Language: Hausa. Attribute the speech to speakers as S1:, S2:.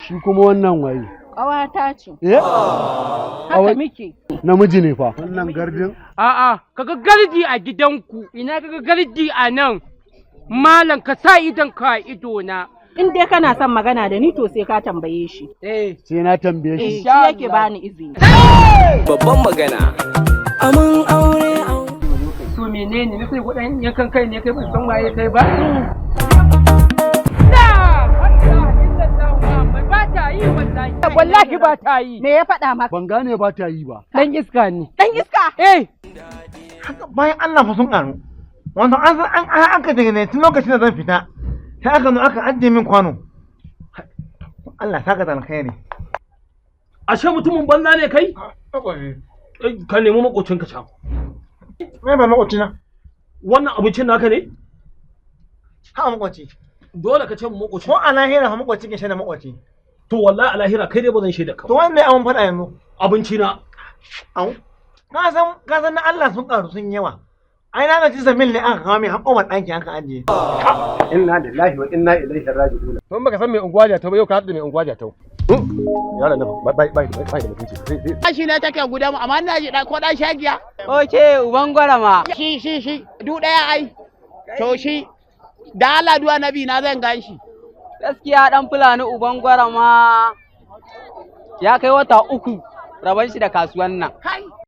S1: Shi kuma wannan waye?
S2: Ƙawata ce.
S1: Haka
S2: muke.
S1: Namiji ne fa. Wannan gardin?
S3: A'a, kaga gardi a gidanku, ina kaga gardi a nan. Malam ka sa idon ka a ido na.
S2: In dai kana son magana da ni to sai ka tambaye shi.
S1: Sai na tambaye shi.
S2: Shi yake bani izini.
S4: Babban magana. Aman aure.
S3: To menene ne sai gudan yankan kai ne kai ban san waye kai ba? Wallahi ba ta yi.
S2: Me ya faɗa maka?
S1: Ban gane ba ta yi ba.
S3: Dan iska ne.
S2: Dan iska?
S5: Bayan Allah fa sun ƙaru. Wanda an ka daga ne tun lokacin da zan fita. Sai aka zo aka ajiye min kwano. Allah saka da alkhairi.
S6: Ashe mutumin banza ne kai? Ka nemi makocinka can.
S5: Me ba makocina?
S6: Wannan abincin naka ne?
S5: Ha makoci.
S6: Dole ka ce mu makoci.
S5: Ko a lahira fa makoci ke shaida makoci.
S6: To wallahi a lahira kai dai ba zan shaida ka.
S5: To wanda ya abun faɗa yanzu?
S6: Abinci na.
S5: Au. Ka san na Allah sun ƙaru sun yawa. Ai na ga jisa mil ne aka kawo min haƙomar ɗanki aka ajiye.
S1: Inna lillahi wa inna ilaihi raji'un.
S7: Tun baka san mai unguwa ta ba yau ka haɗu da mai unguwa ta. Yara nan bai da mutunci.
S3: Shi ne take guda mu amma ina ji ko dan shagiya.
S2: Oke, uban gwarama.
S3: Shi du daya ai. To shi da Allah duwa nabi na zan ganshi.
S2: Gaskiya dan Fulani uban gwarama ya kai wata 3 raban shi da kasuwan nan.